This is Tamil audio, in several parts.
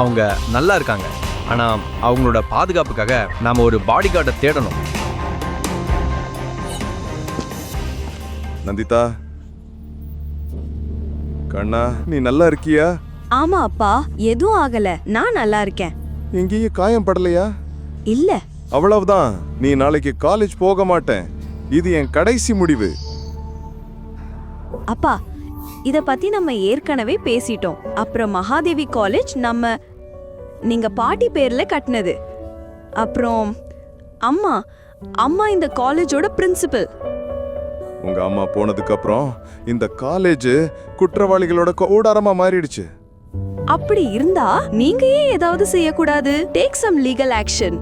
அவங்க நல்லா இருக்காங்க. ஆனா அவங்களோட பாதுகாப்புக்காக நாம ஒரு பாடி கார்டை தேடணும். நந்திதா, கண்ணா, நீ நல்லா இருக்கியா? ஆமா அப்பா, எதுவும் ஆகல, நான் நல்லா இருக்கேன். எங்கேயும் காயம் படலையா? இல்ல. அவ்வளவுதான், நீ நாளைக்கு காலேஜ் போக மாட்டேன். இது என் கடைசி முடிவு. அப்பா, இத பத்தி நம்ம ஏற்கனவே பேசிட்டோம். அப்புறம் மகாதேவி காலேஜ் நீங்க பாட்டி பேர்ல கட்டினது. அப்புறம் அம்மா அம்மா இந்த காலேஜோட பிரின்சிபல். உங்க அம்மா போனதுக்கு அப்புறம் இந்த காலேஜ் குற்றவாளிகளோட கூடாரமா மாறிடுச்சு. அப்படி இருந்தா நீங்க ஏன் ஏதாவது செய்யக்கூடாது? Take some legal action.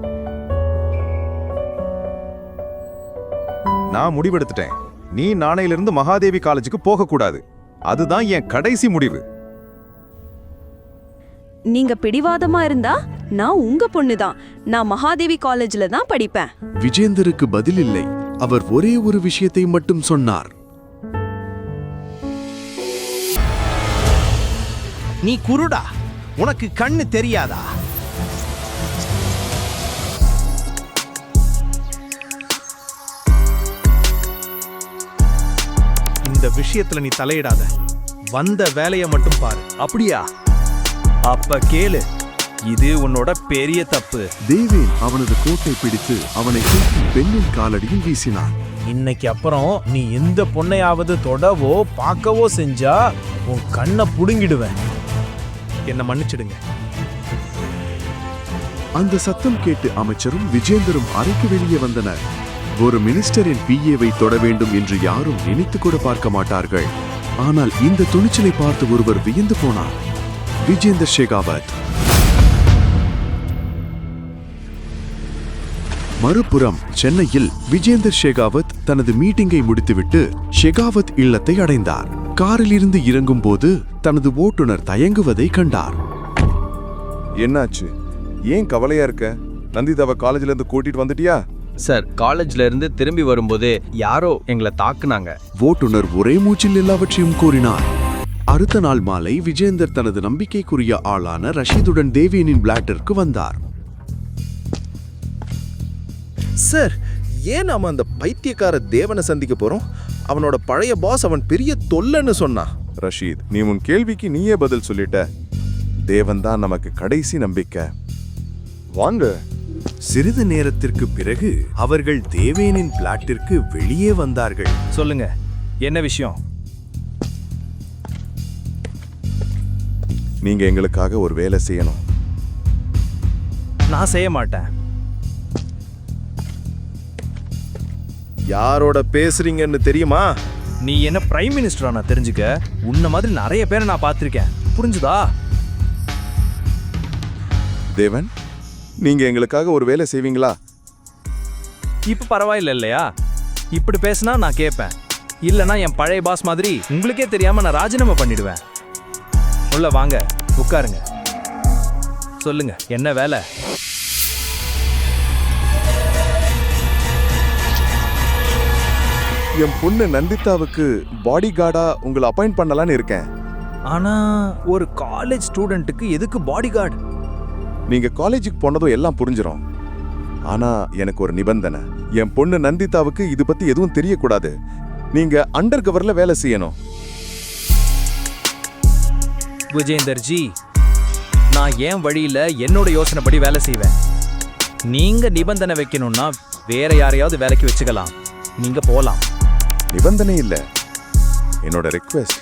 நான் முடிவெடுத்துட்டேன். நீ நாளையிலிருந்து மகாதேவி காலேஜுக்கு போக கூடாது. அதுதான் என் கடைசி முடிவு. நீங்க பிடிவாதமா இருந்தா நான் உங்க பொண்ணுதான். நான் மகாதேவி காலேஜ்ல தான் படிப்பேன். விஜேந்தருக்கு பதில் இல்லை. அவர் ஒரே ஒரு விஷயத்தை மட்டும் சொன்னார். நீ குருடா, உனக்கு கண்ணு தெரியாதா? இந்த விஷயத்துல நீ தலையிடாத. வந்த வேலையை மட்டும் பாரு. அப்படியா? அப்ப கேளு, இது உன்னோட பெரிய தப்பு. தேவேன் அவனது கோட்டை பிடித்து அவனை தூக்கி பெண்ணின் காலடியில் வீசினான். இன்னைக்கு அப்புறம் நீ எந்த பொண்ணையாவது தொடவோ பார்க்கவோ செஞ்சா உன் கண்ணை புடுங்கிடுவேன். என்ன மன்னிச்சிடுங்க. அந்த சத்தம் கேட்டு அமைச்சரும் விஜேந்தரும் அறைக்கு வெளியே வந்தனர். ஒரு மினிஸ்டரின் பிஏவை தொட வேண்டும் என்று யாரும் நினைத்து கூட பார்க்க மாட்டார்கள். ஆனால் இந்த துணிச்சலை பார்த்து ஒருவர் வியந்து போனார். விஜேந்தர் ஷெகாவத். மறுபுறம் சென்னையில் விஜேந்தர் ஷெகாவத் தனது மீட்டிங்கை முடித்துவிட்டு ஷெகாவத் இல்லத்தை அடைந்தார். காரில் இருந்து இறங்கும் போது தனது ஓட்டுநர் தயங்குவதை கண்டார். என்னாச்சு? ஏன் கவலையா இருக்க? நந்திதாவை காலேஜ்ல இருந்து கூட்டிட்டு வந்துட்டியா? சார், காலேஜ்ல இருந்து திரும்பி வரும்போது யாரோ எங்களை தாக்குனாங்க. ஓட்டுநர் ஒரே மூச்சில் எல்லாவற்றையும் கூறினார். அடுத்த நாள் மாலை விஜேந்தர் தனது நம்பிக்கைக்குரிய ஆளான ரஷீதுடன் தேவேனின் பிளாட்டிற்கு வந்தார். சார், ஏன் நாம அந்த பைத்தியக்கார தேவனை சந்திக்க போறோம்? அவனோட பழைய பாஸ் அவன் பெரிய தொல்லன்னு சொன்னான். ரஷீத், நீ உன் கேள்விக்கு நீயே பதில் சொல்லிட்ட. தேவன் தான் நமக்கு கடைசி நம்பிக்கை. வாங்க. சிறிது நேரத்திற்கு பிறகு அவர்கள் தேவேனின் பிளாட்டிற்கு வெளியே வந்தார்கள். சொல்லுங்க, என்ன விஷயம்? நீங்க எங்களுக்காக ஒரு வேலை செய்யணும். நான் செய்ய மாட்டேன். யாரோட பேசுறீங்கன்னு தெரியுமா? நீ என்ன பிரைம் மினிஸ்டரா? நான் தெரிஞ்சுக்க. உன்ன மாதிரி நிறைய பேரை நான் பார்த்திருக்கேன். புரிஞ்சுதா? தேவன், நீங்க எங்களுக்காக ஒரு வேலை செய்வீங்களா? இப்ப பரவாயில்ல இல்லையா? இப்படி பேசினா நான் கேட்பேன். இல்லனா என் பழைய பாஸ் மாதிரி உங்களுக்கே தெரியாம நான் ராஜினாமா பண்ணிடுவேன். உள்ள வாங்க, உட்காருங்க. சொல்லுங்க, என்ன வேலை? என் பொண்ணு நந்திதாவுக்கு பாடி கார்டா உங்களை அப்பாயிண்ட் பண்ணலான்னு இருக்கேன். ஆனா ஒரு காலேஜ் ஸ்டூடெண்ட்டுக்கு எதுக்கு பாடி கார்டு? நீங்க காலேஜுக்கு போனதும் எல்லாம் புரிஞ்சிடும். ஆனா எனக்கு ஒரு நிபந்தனை. என் பொண்ணு நந்திதாவுக்கு இது பத்தி எதுவும் தெரியக்கூடாது. நீங்க அண்டர் கவர்ல வேலை செய்யணும். விஜேந்தர் ஜி, நான் என் வழியில என்னோட யோசனைப்படி வேலை செய்வேன். நீங்க நிபந்தனை வைக்கணும்னா வேற யாரையாவது வேலைக்கு வச்சுக்கலாம். நீங்க போலாம். நிபந்தனை இல்ல, என்னோட ரெக்வெஸ்ட்.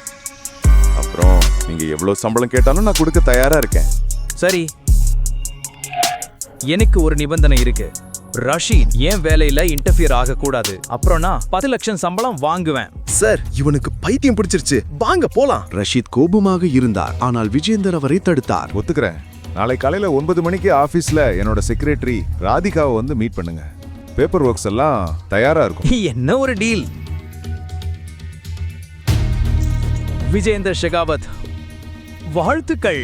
அப்புறம் நீங்க எவ்வளவு சம்பளம் கேட்டாலும் நான் கொடுக்க தயாரா இருக்கேன். சரி, எனக்கு ஒரு நிபந்தனை இருக்கு. ரஷீத் என் வேலையில இன்டர்ஃபியர் ஆகக்கூடாது. அப்புறம் நான் 10 லட்சம் சம்பளம் வாங்குவேன். சார், இவனுக்கு பைத்தியம் பிடிச்சிருச்சு. வாங்க போலாம். ரஷீத் கோபமாக இருந்தார். ஆனால் விஜேந்தர் அவரை தடுத்தார். ஒத்துக்கிறேன். நாளை காலையில 9 மணிக்கு ஆபீஸ்ல என்னோட செக்ரட்டரி ராதிகாவை வந்து மீட் பண்ணுங்க. பேப்பர் ஒர்க்ஸ் எல்லாம் தயாரா இருக்கும். என்ன ஒரு டீல். விஜேந்தர் ஷெகாவத், வாழ்த்துக்கள்.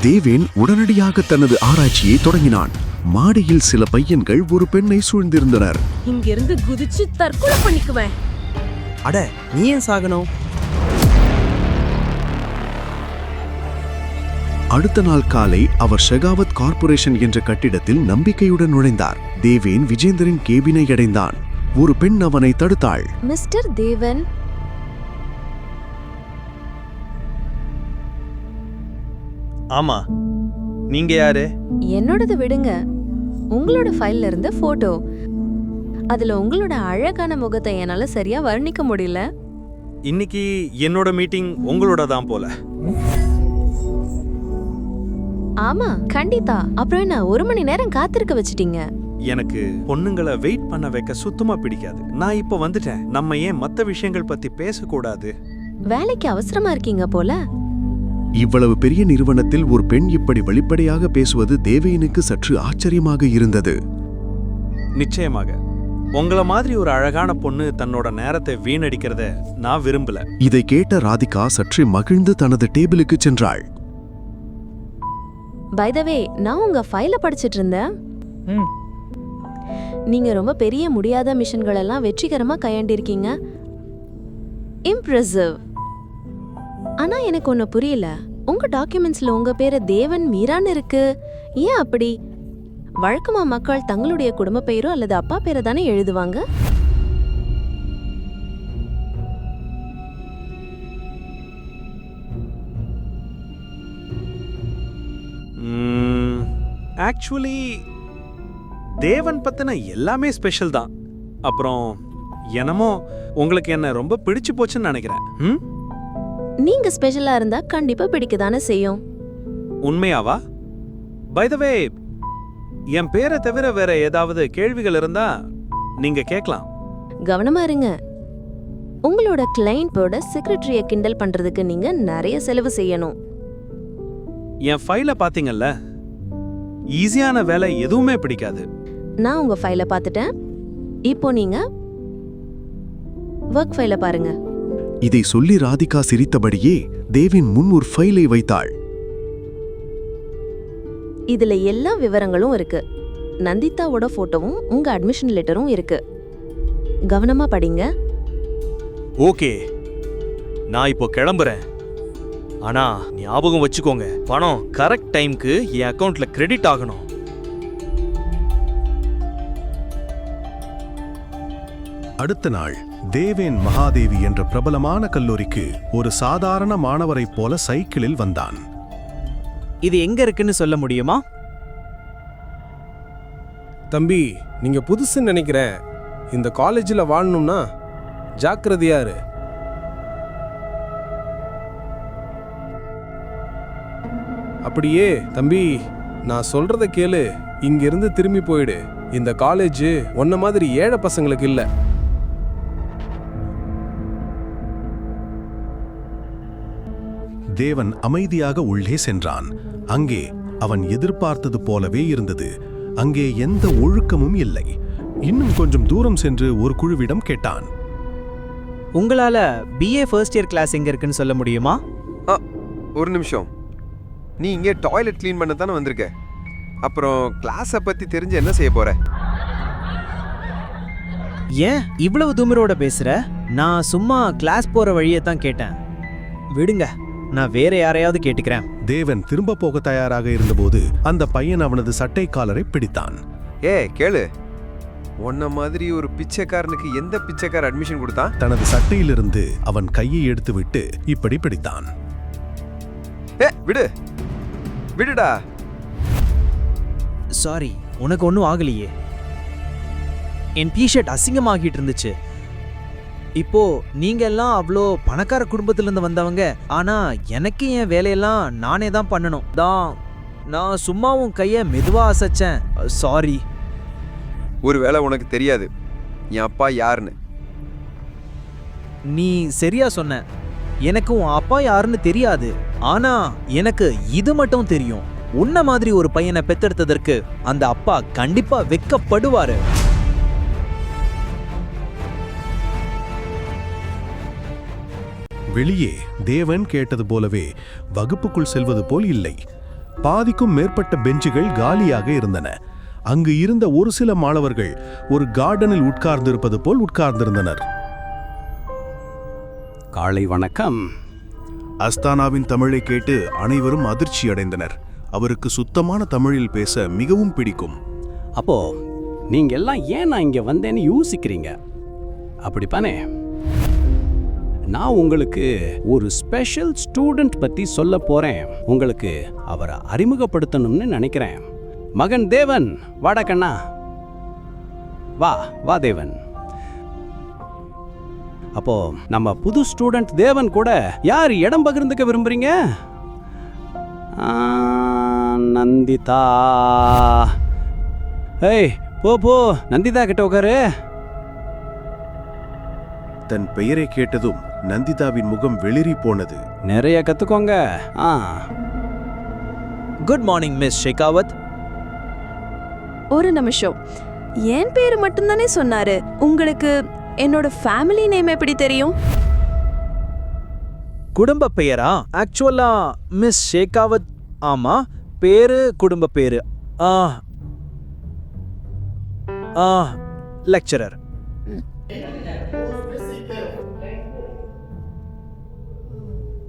தேவேன் உடனடியாக தனது ஆராய்ச்சியை தொடங்கினான். மாடியில் சில பையன்கள் ஒரு பெண்ணை சூழ்ந்திருந்தனர். இங்கிருந்து குதிச்சு தற்கொலை பண்ணிக்குவேன். அட, நீ ஏன் சாகணும்? அடுத்த நாள் காலை அவர் ஷெகாவத் கார்ப்பரேஷன் என்ற கட்டிடத்தில் நம்பிக்கையுடன் நுழைந்தார். தேவேன் விஜேந்தரின் கேபினை அடைந்தான். ஒரு பெண் அவனை தடுத்தாள். மிஸ்டர் தேவன், ஆமா, நீங்க யாரு? என்னோடது விடுங்க. உங்களோட ஃபைல்ல இருந்த போட்டோ, அதுல உங்களோட அழகான முகத்தை என்னால சரியா வர்ணிக்க முடியல. இன்னைக்கு என்னோட மீட்டிங் உங்களோட தான் போல. ஆமா, கண்டிப்பா. அப்புறம் என்ன 1 மணி நேரம் காத்திருக்க வச்சிட்டீங்க? எனக்கு பொண்ணுங்களை வெயிட் பண்ண வைக்க சுத்தமா பிடிக்காது. நான் இப்ப வந்துட்டேன். நம்ம ஏன் மத்த விஷயங்கள் பத்தி பேசக்கூடாது? வேலைக்கு அவசரமா இருக்கீங்க போல. இவ்வளவு பெரிய நிறுவனத்தில் ஒரு பெண் இப்படி வெளிப்படையாக பேசுவது தேவேனுக்கு சற்று ஆச்சரியமாக இருந்தது. நிச்சயமாக உங்கள மாதிரி ஒரு அழகான பொண்ணு தன்னோட நேரத்தை வீணடிக்கிறத நான் விரும்பல. இதை கேட்ட ராதிகா சற்று மகிழ்ந்து தனது டேபிளுக்கு சென்றாள். பை த வே, நான் உங்க ஃபைல படிச்சிட்டு இருந்தேன். நீங்க ரொம்ப பெரிய முடியாத மிஷன்கள் எல்லாம் வெற்றிகரமா கையாண்டிருக்கீங்க. இம்ப்ரெசிவ். ஆனா எனக்கு ஒண்ணு புரியல. உங்க டாக்குமெண்ட்ஸ்ல உங்க பேரு தேவன் மீரான்னு இருக்கு. ஏன் அப்படி? வழக்கமா மக்கள் தங்களுடைய குடும்ப பெயரோ அல்லது அப்பா பேரை தானே எழுதுவாங்க. ஆக்சுவலி தேவன் பத்தின எல்லாமே ஸ்பெஷல் தான். அப்புறம் என்னமோ உங்களுக்கு என்ன ரொம்ப பிடிச்சு போச்சுன்னு நினைக்கிறேன். நீங்க ஸ்பெஷலா இருந்தா கண்டிப்பா பிடிக்கதானே செய்யும். உண்மையாவா? பை த வே, என் பேரை தவிர வேற ஏதாவது கேள்விகள் இருந்தா நீங்க கேட்கலாம். கவனமா இருங்க. உங்களோட கிளையண்டோட செக்ரட்டரிய கிண்டல் பண்றதுக்கு நீங்க நிறைய செலவு செய்யணும். என் ஃபைல பாத்தீங்கல்ல, ஈஸியான வேலை எதுவுமே பிடிக்காது. நான் உங்க ஃபைல பார்த்துட்டேன். இப்போ நீங்க ஒர்க் ஃபைல பாருங்க. இதை சொல்லி ராதிகா சிரித்தபடியே தேவின் முன் ஒரு ஃபைலை வைத்தாள். இதுல எல்லா விவரங்களும் இருக்கு. நந்திதாவோட போட்டோவும் உங்க அட்மிஷன் லெட்டரும் இருக்கு. கவனமா படிங்க. ஓகே, நான் இப்போ கிளம்புறேன். ஆனா ஞாபகம் வச்சுக்கோங்க, பணம் கரெக்ட் டைம்க்கு என் அக்கவுண்ட்ல கிரெடிட் ஆகணும். அடுத்த நாள் தேவேன் மகாதேவி என்ற பிரபலமான கல்லூரிக்கு ஒரு சாதாரண மாணவரைப் போல சைக்கிளில் வந்தான். இது எங்க இருக்குன்னு சொல்ல முடியுமா? தம்பி, நீங்க புதுசுன்னு நினைக்கிறேன். இந்த காலேஜில் வாழணும்னா ஜாக்கிரதையா இரு. அப்படியே தம்பி, நான் சொல்றத கேளு. இங்கிருந்து திரும்பி போயிடு. இந்த காலேஜ் உன்ன மாதிரி ஏழை பசங்களுக்கு இல்ல. தேவன் அமைதியாக உள்ளே சென்றான். அங்கே அவன் எதிர்பார்த்தது போலவே இருந்தது. அங்கே எந்த ஒழுக்கமும் இல்லை. இன்னும் கொஞ்சம் தூரம் சென்று ஒரு குழுவிடம் கேட்டான். உங்களால BA ஃபர்ஸ்ட் இயர் கிளாஸ் எங்க இருக்குன்னு சொல்ல முடியுமா? ஒரு நிமிஷம். நீ இங்கே டாய்லெட் க்ளீன் பண்ண தானே வந்திருக்க. அப்புறம் கிளாஸை பற்றி தெரிஞ்சு என்ன செய்ய போற? ஏன் இவ்வளவு தூமரோட பேசுற? நான் சும்மா கிளாஸ் போற வழியை தான் கேட்டேன். விடுங்க, நான் வேற யாரையாவது கேட்டுக்கிறேன். தேவன் திரும்ப போக தயாராக இருந்தபோது அந்த பையன் அவனது சட்டை காலரை பிடித்தான். கேளு, உன்ன மாதிரி ஒரு பிச்சைக்காரனுக்கு எந்த பிச்சைக்கார அட்மிஷன் கொடுத்தான்? தனது சட்டையிலிருந்து அவன் கையை எடுத்துவிட்டு இப்படி பிடித்தான். விடுடா. சாரி, உனக்கு ஒன்றும் ஆகலையே. என் டிஷர்ட் அசிங்கமாகிட்டு இருந்துச்சு. இப்போ நீங்க எல்லாம் அவ்வளோ பணக்கார குடும்பத்திலிருந்து வந்தவங்க. ஆனா எனக்கு என் வேலையெல்லாம் நானே தான் பண்ணணும். நான் சும்மா உன் கையை மெதுவா அசைச்சேன். சாரி. ஒருவேளை உனக்கு தெரியாது என் அப்பா யாருன்னு. நீ சரியா சொன்ன. எனக்கு உன் அப்பா யாருன்னு தெரியாது. ஆனா எனக்கு இது மட்டும் தெரியும். உன்ன மாதிரி ஒரு பையனை பெத்தெடுத்ததற்கு அந்த அப்பா கண்டிப்பா வெட்கப்படுவாரு. வெளியே தேவன் கேட்டது போலவே வகுப்புக்குள் செல்வது போல் இல்லை. பாதிக்கும் மேற்பட்ட பெஞ்சுகள் காலியாக இருந்தன. அங்கு இருந்த ஒரு சில மாணவர்கள் ஒரு கார்டனில் உட்கார்ந்திருப்பது போல் உட்கார்ந்திருந்தனர். காலை வணக்கம். அஸ்தானாவின் தமிழை கேட்டு அனைவரும் அதிர்ச்சி அடைந்தனர். அவருக்கு சுத்தமான தமிழில் பேச மிகவும் பிடிக்கும். அப்போ நீங்க எல்லாம் ஏன் நான் இங்க வந்தேன்னு யோசிக்கிறீங்க, அப்படிப்பானே? நான் உங்களுக்கு ஒரு ஸ்பெஷல் ஸ்டூடெண்ட் பத்தி சொல்ல போறேன். உங்களுக்கு அவரை அறிமுகப்படுத்தணும்னு நினைக்கிறேன். மகன் தேவன், வாடா கண்ணா, வா வா தேவன். அப்போ நம்ம புது ஸ்டூடெண்ட் தேவன் கூட யார் இடம் பகிர்ந்துக்க விரும்புறீங்க? நந்திதா. ஏய் போ போ, நந்திதா கிட்ட உட்காரு. தன் பெயரை கேட்டதும் நந்திதாவின் முகம் வெளிரி போனது. நிறைய கத்துக்கோங்க. Good morning miss Shekhawat. ஒரு நிமிஷம், என் பேரு மட்டும்தானே சொன்னாரு. உங்களுக்கு என்னோட ஃபேமிலி நேம் எப்படி தெரியும்? குடும்ப பெயரா? ஆக்சுவலா மிஸ் ஷெகாவத். ஆமா, பேரு குடும்ப பேரு. Lecturer.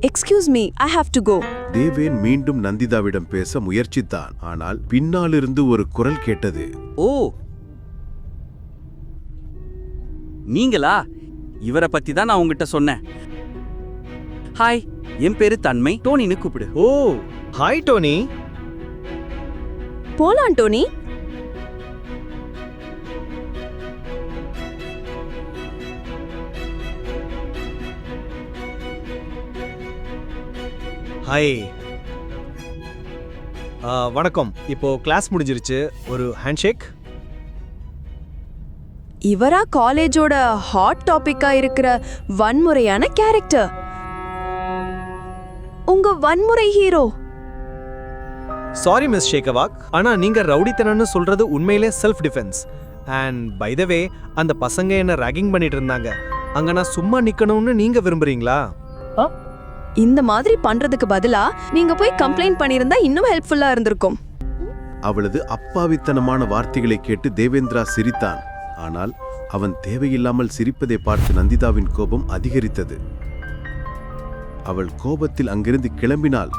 Excuse me, I have to go. Deven மீண்டும் நந்திதாவிடம் பேச முயற்சித்தான். ஆனால் பின்னாலிருந்து ஒரு குரல் கேட்டது. ஓ, நீங்களா? இவரை பத்தி தான் நான் உங்ககிட்ட சொன்னேன். ஹாய், என் பேரு தன்மை. டோனின்னு கூப்பிடு. ஓ, ஹாய் டோனி. போலாம் டோனி. ஹாய். வணக்கம். இப்போ கிளாஸ் முடிஞ்சிருச்சு. ஒரு ஹேண்ட்ஷேக். இவரா காலேஜோட ஹாட் டாபிக்கா இருக்கிற வன்முறையான கேரக்டர், உங்க வன்முறை ஹீரோ. சாரி மிஸ் ஷேகவாக், ஆனா நீங்க ரவுடித்தனம்னு சொல்றது உண்மையிலே self defence. And by the way, அந்த பசங்க என்ன ராகிங் பண்ணிட்டு இருந்தாங்க. அங்க நான் சும்மா நிக்கணும்னு நீங்க விரும்புறீங்களா? இந்த மாதிரி பண்றதுக்கு பதிலா நீங்க போய் கம்ப்ளைண்ட் பண்ணிருந்தா இன்னும் ஹெல்ப்ஃபுல்லா இருந்திருக்கும். அவளது அப்பாவித்தனமான வார்த்தைகளை கேட்டு தேவேந்திரா சிரித்தான். ஆனால் அவன் தேவையில்லாமல் சிரிப்பதை பார்த்து நந்திதாவின் கோபம் அதிகரித்தது. அவள் கோபத்தில் அங்கிருந்து கிளம்பினாள்.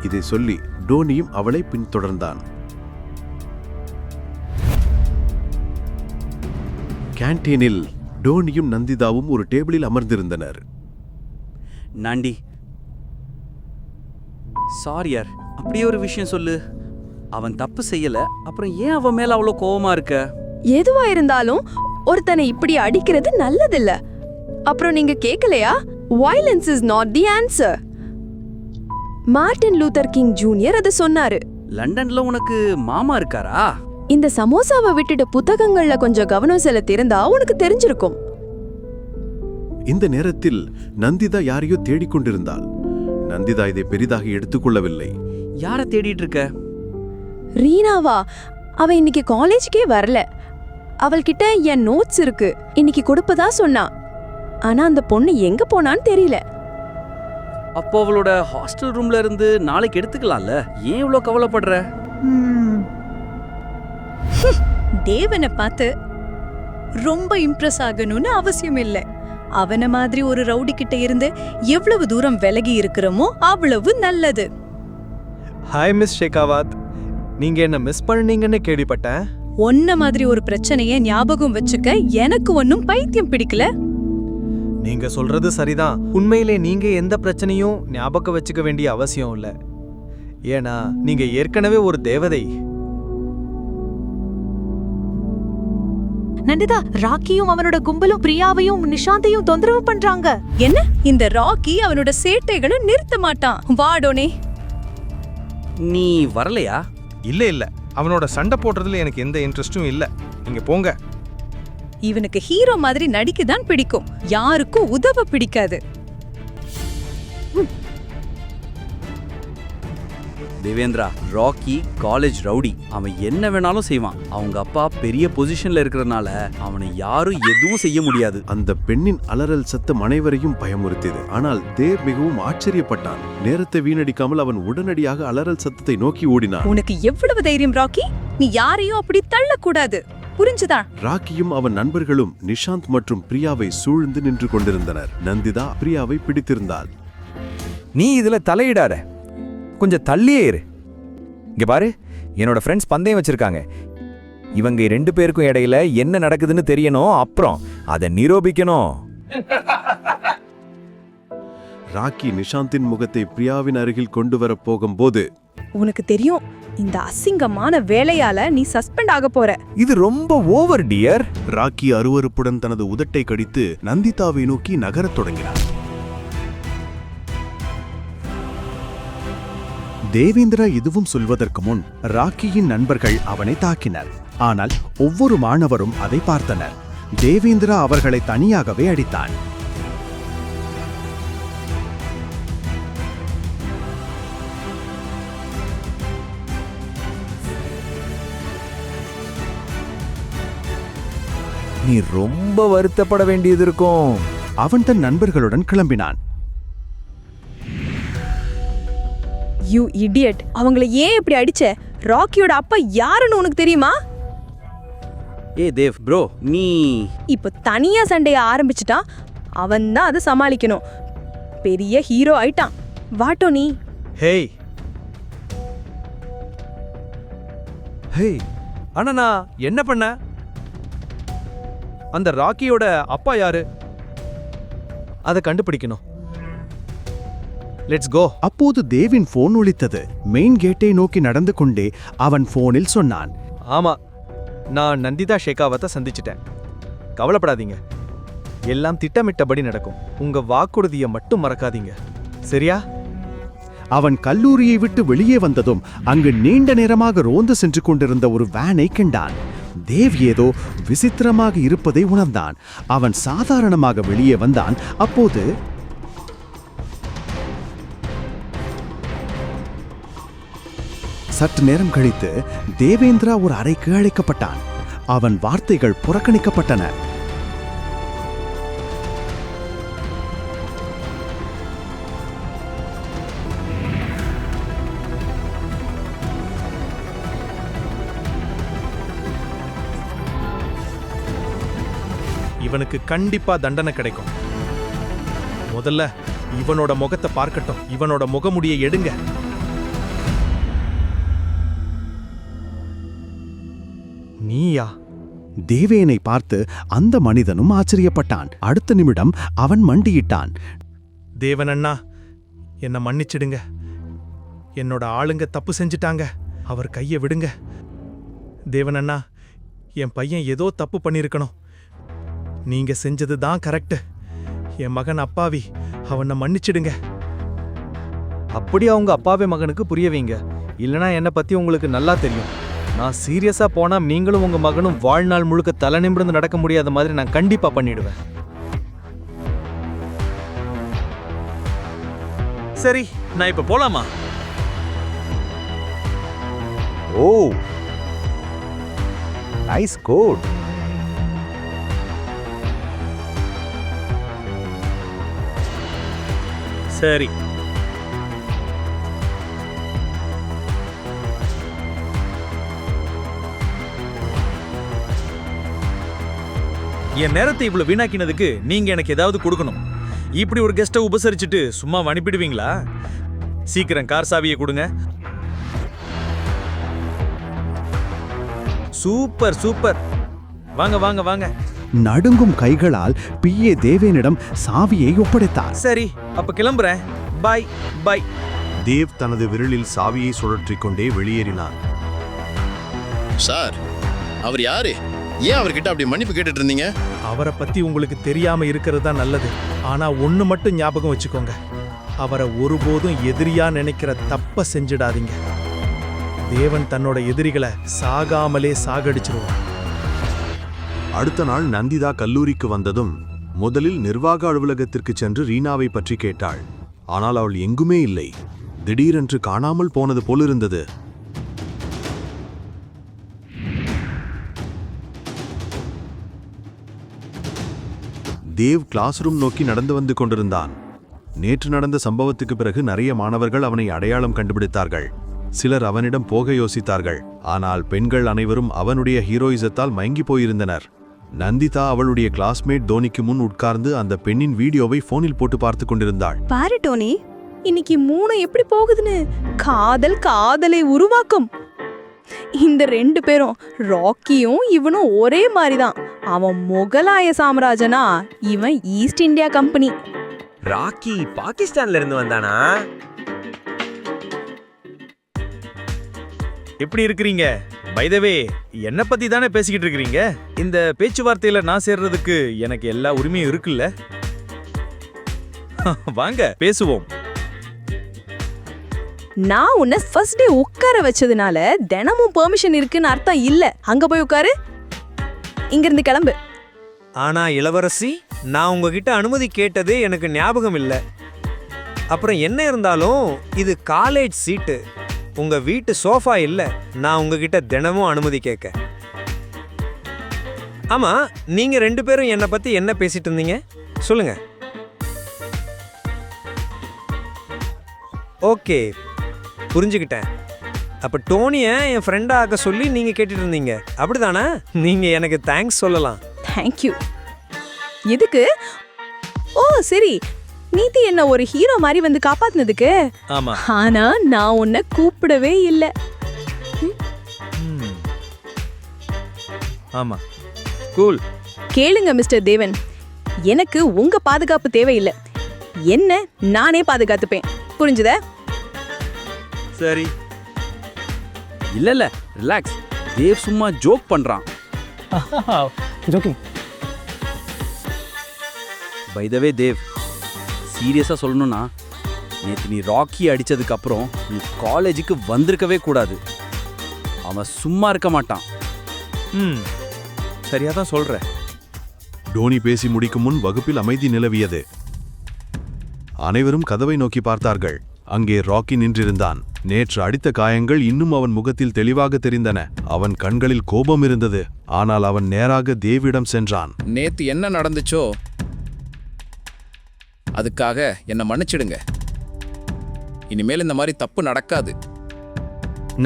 இதை சொல்லி டோனியும் அவளை பின்தொடர்ந்தான். கேன்டீனில் டோனியும் நந்திதாவும் ஒரு டேபிளில் அமர்ந்திருந்தனர். நாண்டி, சாரியார், அப்படியே ஒரு விஷயம் சொல்லு. அவன் தப்பு செய்யல, அப்புறம் ஏன் அவன் மேல அவ்வளோ கோவமா இருக்க? எதுவா இருந்தாலும் ஒருத்தனை இப்படி அடிக்கிறது நல்லதில்ல. அப்புறம் நீங்க கேட்கலையா? Violence is not the answer. Martin Luther king junior அதை சொன்னாரு. லண்டன்ல உனக்கு மாமா இருக்காரா? இந்த சமோசாவை விட்டுட்டு புத்தகங்கள்ல கொஞ்சம் கவனம் செலுத்தியிருந்தா உனக்கு தெரிஞ்சிருக்கும். இந்த நேரத்தில் நந்திதா யாரையோ தேடிக்கொண்டிருந்தாள். நந்திதா இதை பெரிதாக எடுத்துக்கொள்ளவில்லை. யார தேடிட்டு இருக்க? ரீனாவா? அவ இன்னைக்கு காலேஜுக்கே வரல. அவள்கிட்ட என் நோட்ஸ் இருக்கு, இன்னைக்கு கொடுப்பதா சொன்னா. ஆனா அந்த பொண்ணு எங்க போனான்னு தெரியல. அப்போ அவளோட ஹாஸ்டல் ரூம்ல இருந்து நாளைக்கு எடுத்துக்கலாம்ல, ஏன் இவ்ளோ கவலைப்படுற? தேவனை பார்த்து ரொம்ப இம்ப்ரெஸ் ஆகணும்னு அவசியம் இல்லை. அவன மாதிரி ஒரு ரவுடி கிட்ட இருந்து எவ்வளவு தூரம் விலகி இருக்கிறோமோ அவ்வளவு நல்லது. ஹாய் மிஸ் ஷேகாவத், நீங்க என்ன மிஸ் பண்ணீங்கன்னு கேள்விப்பட்டேன். ஒன்ன மாதிரி ஒரு பிரச்சனைய ஞாபகம் வச்சுக்க எனக்கு ஒன்னும் பைத்தியம் பிடிக்கல. நீங்க சொல்றது சரிதான். உண்மையிலே நீங்க எந்த பிரச்சனையும் ஞாபகம் வச்சுக்க வேண்டிய அவசியம் இல்ல. ஏன்னா நீங்க ஏற்கனவே ஒரு தேவதை. நந்திதா, ராக்கியும் அவனோட கும்பலும் பிரியாவையும் நிஷாந்தையும் தொந்தரவு பண்றாங்க. என்ன? இந்த ராக்கி அவனோட சேட்டைகளும் நிறுத்த மாட்டான். வாடோனே. நீ வரலையா? இல்ல அவனோட சண்டை போடுறதுல எனக்கு எந்த இன்ட்ரெஸ்டும் இல்ல. நீங்க போங்க. இவனுக்கு ஹீரோ மாதிரி நடிக்கதான் பிடிக்கும், யாருக்கும் உதவ பிடிக்காது. Devendra, rakhi college rowdy. அவன் என்ன வேணாலும் செய்வான். அவங்க அப்பா பெரிய பொசிஷன்ல இருக்கிறதுனால அவனை யாரும் எதுவும் செய்ய முடியாது. அந்த பெண்ணின் அலறல் சத்தம் அனைவரையும் பயமுறுத்தியது. ஆனால் தேவ் மிகவும் ஆச்சரியப்பட்டான். நேரத்தை வீணடிக்காமல் அவன் உடனடியாக அலறல் சத்தத்தை நோக்கி ஓடினான். உனக்கு எவ்வளவு தைரியம் ராக்கி? நீ யாரையும் அப்படி தள்ளக்கூடாது, புரிஞ்சுதா? ராக்கியும் அவன் நண்பர்களும் நிஷாந்த் மற்றும் பிரியாவை சூழ்ந்து நின்று கொண்டிருந்தனர். நந்திதா பிரியாவை பிடித்திருந்தாள். நீ இதுல தலையிடாத, கொஞ்சம் தள்ளியே இரு. இங்க பாரு, என்னோட ஃப்ரெண்ட்ஸ் பந்தயம் வச்சிருக்காங்க. இவங்க 2 பேருக்கும் இடையில என்ன நடக்குதுன்னு தெரியணும், அப்புறம் அதை நிரூபிக்கணும். ராக்கி நிஷாந்தின் முகத்தை பிரியாவின் அருகில் கொண்டு வர போகும்போது, உனக்கு தெரியும், இந்த அசிங்கமான வேலையால நீ சஸ்பெண்ட் ஆக போற. இது ரொம்ப ஓவர் டியர். ராக்கி அருவருப்புடன் தனது உதட்டை கடித்து நந்திதாவை நோக்கி நகரத் தொடங்கினார். தேவேந்திரா எதுவும் சொல்வதற்கு முன் ராக்கியின் நண்பர்கள் அவனை தாக்கினர். ஆனால் ஒவ்வொரு மாணவரும் அதை பார்த்தனர். தேவேந்திரா அவர்களை தனியாகவே அடித்தான். நீ ரொம்ப வருத்தப்பட வேண்டியது இருக்கும். அவன் தன் நண்பர்களுடன் கிளம்பினான். யூ இடியட், அவங்கள ஏன் இப்படி அடிச்ச? ராக்கியோட அப்பா யாருன்னு உனக்கு தெரியுமா? ஏ தேவ் ப்ரோ, நீ இப்போ தனியா சண்டைய ஆரம்பிச்சிட்டான். அவன் தான் அதை சமாளிக்கணும். பெரிய ஹீரோ ஆயிட்டான். வாட்டோ நீ. ஹேய் ஹேய், ஆனா நான் என்ன பண்ண? அந்த ராக்கியோட அப்பா யாரு? அதை கண்டுபிடிக்கணும். Let's go. அப்போது தேவின் போன் ஒலித்தது. மெயின் கேட்டை நோக்கி நடந்து கொண்டே அவன் போனில் சொன்னான். ஆமா, நான் நந்திதா ஷேகாவத்தை சந்திச்சிட்டேன். கவலைப்படாதீங்க, எல்லாம் திட்டமிட்டபடி நடக்கும். உங்க வாக்குறுதியை மட்டும் மறக்காதீங்க, சரியா? அவன் கல்லூரியை விட்டு வெளியே வந்ததும் அங்கு நீண்ட நேரமாக ரோந்து சென்று கொண்டிருந்த ஒரு வேனை கண்டான். தேவ் ஏதோ விசித்திரமாக இருப்பதை உணர்ந்தான். அவன் சாதாரணமாக வெளியே வந்தான். அப்போது சற்று நேரம் கழித்து தேவேந்திரா ஒரு அறைக்கு அழைக்கப்பட்டான். அவன் வார்த்தைகள் புறக்கணிக்கப்பட்டன. இவனுக்கு கண்டிப்பா தண்டனை கிடைக்கும். முதல்ல இவனோட முகத்தை பார்க்கட்டும். இவனோட முகமுடியை எடுங்க. நீயா? தேவேனை பார்த்து அந்த மனிதனும் ஆச்சரியப்பட்டான். அடுத்த நிமிடம் அவன் மண்டியிட்டான். தேவனண்ணா, என்னை மன்னிச்சிடுங்க. என்னோட ஆளுங்க தப்பு செஞ்சிட்டாங்க. அவர் கையை விடுங்க. தேவனண்ணா, என் பையன் ஏதோ தப்பு பண்ணியிருக்கணும். நீங்க செஞ்சது தான் கரெக்ட். என் மகன் அப்பாவி, அவனை மன்னிச்சிடுங்க. அப்படி அவங்க அப்பாவே மகனுக்கு புரிய வைங்க. இல்லனா என்னை பத்தி உங்களுக்கு நல்லா தெரியும். நான் சீரியஸா போனா நீங்களும் உங்க மகனும் வாழ்நாள் முழுக்க தலை நிமிர்ந்து நடக்க முடியாத மாதிரி நான் கண்டிப்பா பண்ணிடுவேன். சரி, நான் இப்ப போலாமா? ஓ, நைஸ் கோட். சரி. என் நேரத்தை இவ்வளவு வீணாக்கினதுக்கு நீங்க எனக்கு ஏதாவது கொடுக்கணும். இப்படி ஒரு கெஸ்ட்டை உபசரிச்சுட்டு சும்மா அனுப்பிடுவீங்களா? சீக்கிரம் கார் சாவியை கொடுங்க. Super super. வாங்க வாங்க வாங்க. நடுங்கும் கைகளால் பிஏ தேவேனிடம் சாவியை ஒப்படைத்தார். சரி, அப்ப கிளம்புறேன். பாய் பாய். தேவ் தனது விரலில் சாவியை சுழற்றிக் கொண்டே வெளியேறினான். சார், அவர் யாரு? ஏன் அவர்கிட்ட அப்படி மன்னிப்பு கேட்டுட்டு இருந்தீங்க? அவரை பத்தி உங்களுக்கு தெரியாம இருக்கிறது தான் நல்லது. ஆனா ஒண்ணு மட்டும் ஞாபகம் வச்சுக்கோங்க, அவரை ஒருபோதும் எதிரியா நினைக்கிற தப்ப செஞ்சிடாதீங்க. தேவன் தன்னோட எதிரிகளை சாகாமலே சாகடிச்சிருவான். அடுத்த நாள் நந்திதா கல்லூரிக்கு வந்ததும் முதலில் நிர்வாக அலுவலகத்திற்கு சென்று ரீனாவை பற்றி கேட்டாள். ஆனால் அவள் எங்குமே இல்லை. திடீரென்று காணாமல் போனது போலிருந்தது. தேவ் கிளாஸ் ரூம் நோக்கி நடந்து வந்து கொண்டிருந்தான். நேற்று நடந்த சம்பவத்துக்கு பிறகு நிறைய மாணவர்கள் அவனை அடையாளம் கண்டுபிடித்தார்கள். சிலர் அவனிடம் போக யோசித்தார்கள். ஆனால் பெண்கள் அனைவரும் அவனுடைய ஹீரோயிசத்தால் மயங்கி போயிருந்தனர். நந்திதா அவளுடைய கிளாஸ்மேட் தோனிக்கு முன் உட்கார்ந்து அந்த பெண்ணின் வீடியோவை போனில் போட்டு பார்த்து கொண்டிருந்தாள். பாரு டோனி, இன்னைக்கு 3 எப்படி போகுதுன்னு. காதல் காதலை உருவாக்கும். இந்த 2 பேரும் ராக்கியும் இவனும் ஒரே மாதிரி தான். அவன் முகலாய சாம்ராஜனா, இவன் ஈஸ்ட் இந்தியா கம்பெனி. ராக்கி பாகிஸ்தான்ல இருந்து வந்தானா? எப்படி இருக்கிறீங்க? பை த வே, என்ன பத்தி தானே பேசிக்கிட்டு இருக்கிறீங்க? இந்த பேச்சுவார்த்தையில நான் சேர்றதுக்கு எனக்கு எல்லா உரிமையும் இருக்குல்ல? வாங்க பேசுவோம். நான் உன்னை ஃபர்ஸ்ட் டே உட்கார வச்சதுனால தினமும் பெர்மிஷன் இருக்குன்னு அர்த்தம் இல்ல. அங்க போய் உட்காரு, இங்க இருந்து கிளம்பு. ஆனா இளவரசி, நான் உங்ககிட்ட அனுமதி கேட்டதே எனக்கு ஞாபகம் இல்லை. அப்புறம் என்ன இருந்தாலும் இது காலேஜ் சீட்டு, உங்க வீட்டு சோஃபா இல்ல. நான் உங்ககிட்ட தினமும் அனுமதி கேட்க. ஆமா, நீங்க 2 பேரும் என்னை பத்தி என்ன பேசிட்டு இருந்தீங்க சொல்லுங்க. ஓகே, புரிஞ்சுக்கிட்டேன். அப்ப டோனிய என் ஃப்ரெண்டா ஆக்க சொல்லி நீங்க கேட்டுட்டு இருந்தீங்க, அப்படிதானே? நீங்க எனக்கு தேங்க்ஸ் சொல்லலாம். தேங்க்யூ. எதுக்கு? ஓ சரி, நீதி என்ன ஒரு ஹீரோ மாதிரி வந்து காப்பாத்துனதுக்கு. ஆமா. ஆனா நான் உன்னை கூப்பிடவே இல்லை. ஆமா, கூல். கேளுங்க மிஸ்டர் தேவன், எனக்கு உங்க பாதுகாப்பு தேவையில்லை. என்ன நானே பாதுகாத்துப்பேன், புரிஞ்சுதா? சரி. இல்ல ரிலாக்ஸ். தேவ் சும்மா ஜோக் பண்றான். பை த வே தேவ், சீரியஸா சொல்லணும்னா நேற்று நீ ராக்கி அடிச்சதுக்கு அப்புறம் நீ காலேஜுக்கு வந்திருக்கவே கூடாது. அவன் சும்மா இருக்க மாட்டான். சரியா தான் சொல்ற. டோனி பேசி முடிக்கும் முன் வகுப்பில் அமைதி நிலவியது. அனைவரும் கதவை நோக்கி பார்த்தார்கள். அங்கே ராக்கி நின்றிருந்தான். நேற்று அடித்த காயங்கள் இன்னும் அவன் முகத்தில் தெளிவாக தெரிந்தன. அவன் கண்களில் கோபம் இருந்தது. ஆனால் அவன் நேராக தேவிடம் சென்றான். நேத்து என்ன நடந்துச்சோ அதுக்காக என்னை மன்னிச்சிடுங்க. இனிமேல் இந்த மாதிரி தப்பு நடக்காது.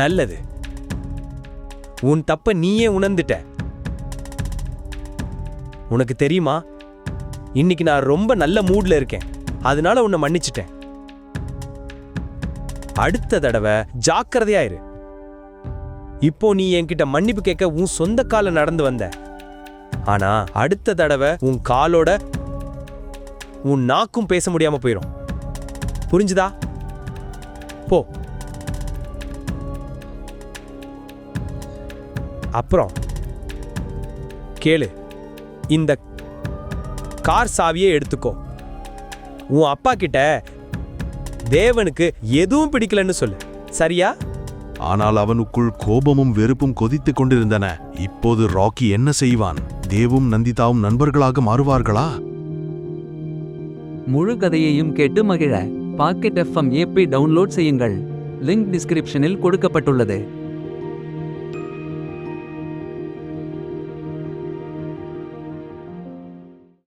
நல்லது, உன் தப்ப நீயே உணர்ந்துட்ட. உனக்கு தெரியுமா, இன்னைக்கு நான் ரொம்ப நல்ல மூட்ல இருக்கேன், அதனால உன்னை மன்னிச்சிட்டேன். அடுத்த தடவை ஜாக்கிரதையாயிரு. இப்போ நீ என்கிட்ட மன்னிப்பு கேட்க உன் சொந்த கால நடந்து வந்த. ஆனா அடுத்த தடவை உன் காலோட உன் நாக்கும் பேச முடியாம போயிடும். புரிஞ்சுதா? போ. அப்புறம் கேளு, இந்த கார் சாவியை எடுத்துக்கோ. உன் அப்பா கிட்ட தேவனுக்கு எதுவும் பிடிக்கலன்னு சொல்லு, சரியா? ஆனால் அவனுக்குள் கோபமும் வெறுப்பும் கொதித்துக் கொண்டிருந்தன. இப்போது ராக்கி என்ன செய்வான்? தேவும் நந்திதாவும் நண்பர்களாக மாறுவார்களா? முழு கதையையும் கேட்டு மகிழ பாக்கெட் FM ஆப்பை டவுன்லோட் செய்யுங்கள். லிங்க் டிஸ்கிரிப்ஷனில் கொடுக்கப்பட்டுள்ளது.